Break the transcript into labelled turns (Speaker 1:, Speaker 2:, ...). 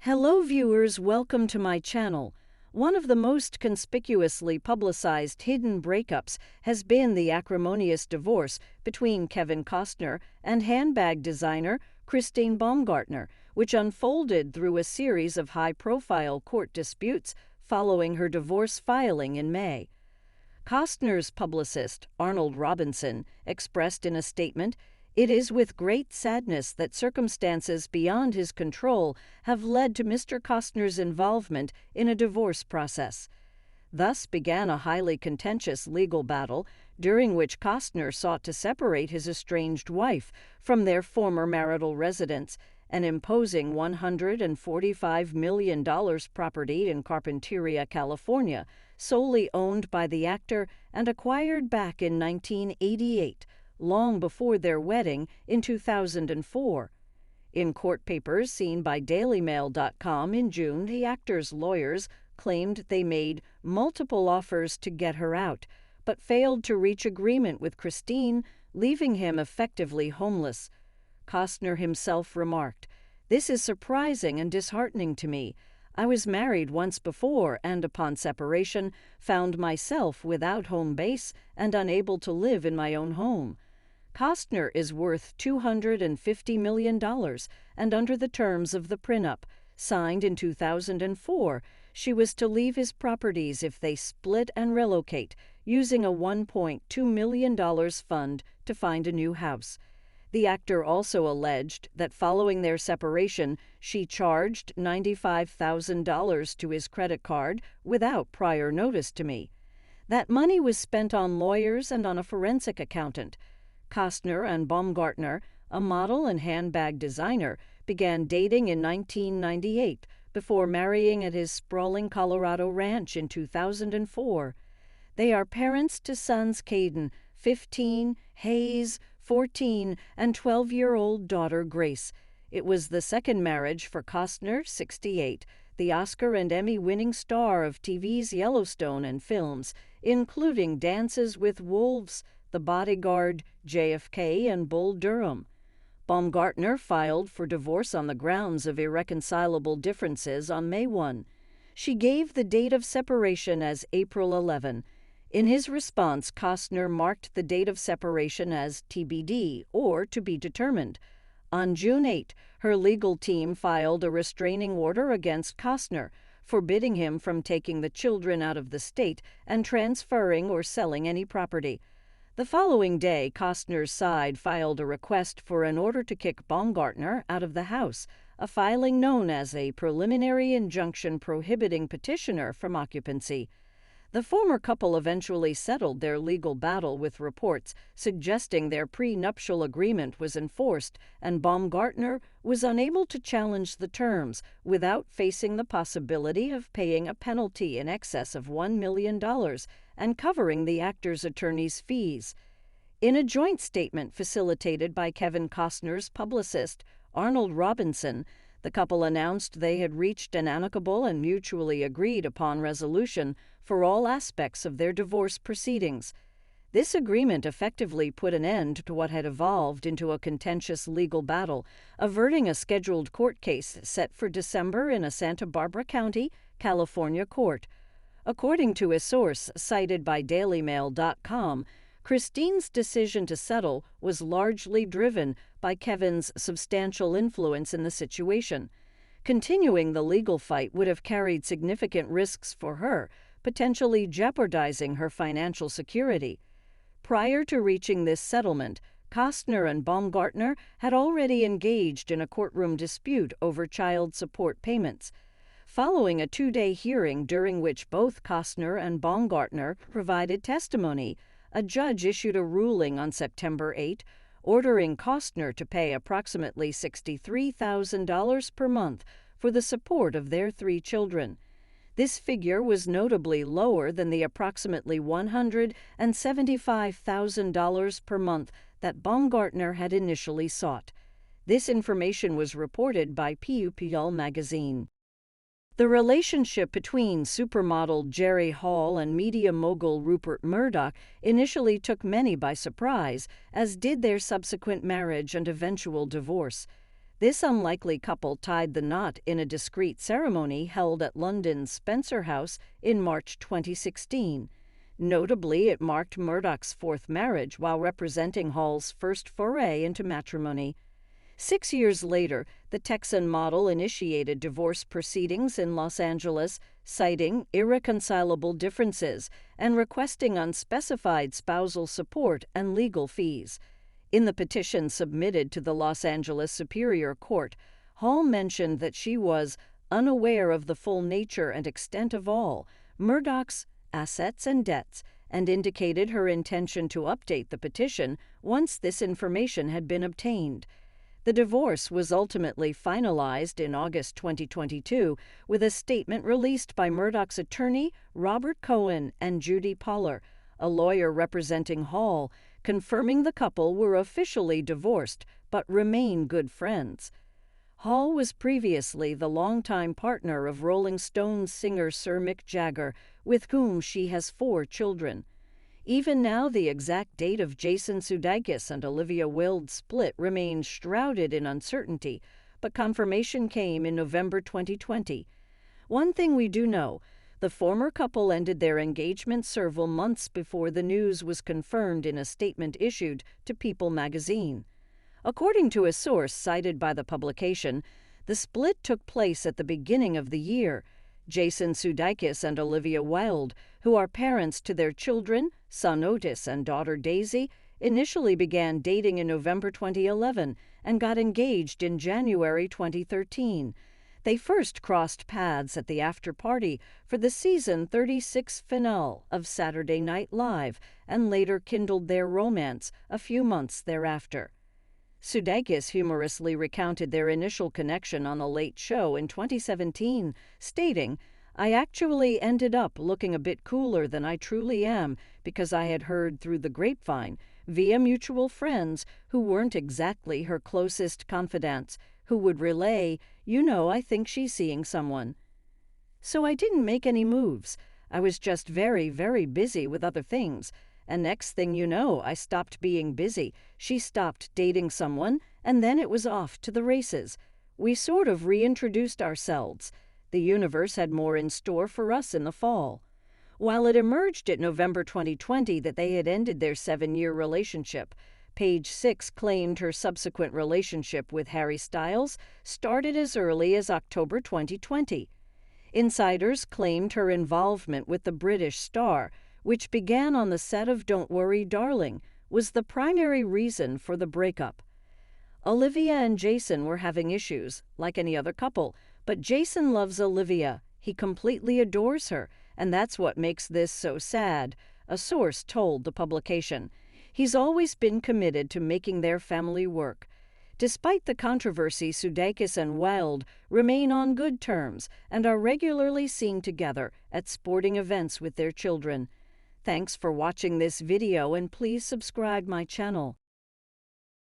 Speaker 1: Hello viewers, welcome to my channel. One of the most conspicuously publicized hidden breakups has been the acrimonious divorce between Kevin Costner and handbag designer Christine Baumgartner, which unfolded through a series of high-profile court disputes following her divorce filing in May. Costner's publicist, Arnold Robinson, expressed in a statement, "It is with great sadness that circumstances beyond his control have led to Mr. Costner's involvement in a divorce process." Thus began a highly contentious legal battle during which Costner sought to separate his estranged wife from their former marital residence, an imposing $145 million property in Carpinteria, California, solely owned by the actor and acquired back in 1988. Long before their wedding in 2004. In court papers seen by dailymail.com in June, the actor's lawyers claimed they made multiple offers to get her out, but failed to reach agreement with Christine, leaving him effectively homeless. Costner himself remarked, "This is surprising and disheartening to me. I was married once before and, upon separation, found myself without home base and unable to live in my own home." Costner is worth $250 million, and under the terms of the prenup, signed in 2004, she was to leave his properties if they split and relocate, using a $1.2 million fund to find a new house. The actor also alleged that following their separation, she charged $95,000 to his credit card without prior notice to me. That money was spent on lawyers and on a forensic accountant. Costner and Baumgartner, a model and handbag designer, began dating in 1998 before marrying at his sprawling Colorado ranch in 2004. They are parents to sons Caden, 15, Hayes, 14, and 12-year-old daughter Grace. It was the second marriage for Costner, 68, the Oscar and Emmy-winning star of TV's Yellowstone and films, including Dances with Wolves, The Bodyguard, JFK, and Bull Durham. Baumgartner filed for divorce on the grounds of irreconcilable differences on May 1. She gave the date of separation as April 11. In his response, Costner marked the date of separation as TBD, or to be determined. On June 8, her legal team filed a restraining order against Costner, forbidding him from taking the children out of the state and transferring or selling any property. The following day, Costner's side filed a request for an order to kick Baumgartner out of the house, a filing known as a preliminary injunction prohibiting petitioner from occupancy. The former couple eventually settled their legal battle with reports suggesting their prenuptial agreement was enforced and Baumgartner was unable to challenge the terms without facing the possibility of paying a penalty in excess of $1 million and covering the actor's attorney's fees. In a joint statement facilitated by Kevin Costner's publicist, Arnold Robinson, the couple announced they had reached an amicable and mutually agreed-upon resolution for all aspects of their divorce proceedings. This agreement effectively put an end to what had evolved into a contentious legal battle, averting a scheduled court case set for December in a Santa Barbara County, California court. According to a source cited by dailymail.com, Christine's decision to settle was largely driven by Kevin's substantial influence in the situation. Continuing the legal fight would have carried significant risks for her, potentially jeopardizing her financial security. Prior to reaching this settlement, Costner and Baumgartner had already engaged in a courtroom dispute over child support payments. Following a two-day hearing during which both Costner and Baumgartner provided testimony, a judge issued a ruling on September 8, ordering Costner to pay approximately $63,000 per month for the support of their 3 children. This figure was notably lower than the approximately $175,000 per month that Baumgartner had initially sought. This information was reported by PUPL magazine. The relationship between supermodel Jerry Hall and media mogul Rupert Murdoch initially took many by surprise, as did their subsequent marriage and eventual divorce. This unlikely couple tied the knot in a discreet ceremony held at London's Spencer House in March 2016. Notably, it marked Murdoch's fourth marriage while representing Hall's first foray into matrimony. 6 years later, the Texan model initiated divorce proceedings in Los Angeles, citing irreconcilable differences and requesting unspecified spousal support and legal fees. In the petition submitted to the Los Angeles Superior Court, Hall mentioned that she was unaware of the full nature and extent of all Murdoch's assets and debts, and indicated her intention to update the petition once this information had been obtained. The divorce was ultimately finalized in August 2022 with a statement released by Murdoch's attorney Robert Cohen and Judy Poller, a lawyer representing Hall, confirming the couple were officially divorced but remain good friends. Hall was previously the longtime partner of Rolling Stones singer Sir Mick Jagger, with whom she has 4 children. Even now, the exact date of Jason Sudeikis and Olivia Wilde's split remains shrouded in uncertainty, but confirmation came in November 2020. One thing we do know: the former couple ended their engagement several months before the news was confirmed in a statement issued to People magazine. According to a source cited by the publication, the split took place at the beginning of the year. Jason Sudeikis and Olivia Wilde, who are parents to their children, son Otis and daughter Daisy, initially began dating in November 2011 and got engaged in January 2013. They first crossed paths at the after-party for the season 36 finale of Saturday Night Live and later kindled their romance a few months thereafter. Sudeikis humorously recounted their initial connection on The Late Show in 2017, stating, "I actually ended up looking a bit cooler than I truly am because I had heard through the grapevine, via mutual friends who weren't exactly her closest confidants, who would relay, 'I think she's seeing someone.' So I didn't make any moves. I was just very, very busy with other things. And next thing you know, I stopped being busy. She stopped dating someone, and then it was off to the races. We sort of reintroduced ourselves. The universe had more in store for us in the fall." While it emerged in November 2020 that they had ended their 7-year relationship, Page Six claimed her subsequent relationship with Harry Styles started as early as October 2020. Insiders claimed her involvement with the British star, which began on the set of Don't Worry, Darling, was the primary reason for the breakup. Olivia and Jason were having issues, like any other couple, but Jason loves Olivia. He completely adores her, and that's what makes this so sad, a source told the publication. He's always been committed to making their family work. Despite the controversy, Sudeikis and Wilde remain on good terms and are regularly seen together at sporting events with their children. Thanks for watching this video, and please subscribe my channel.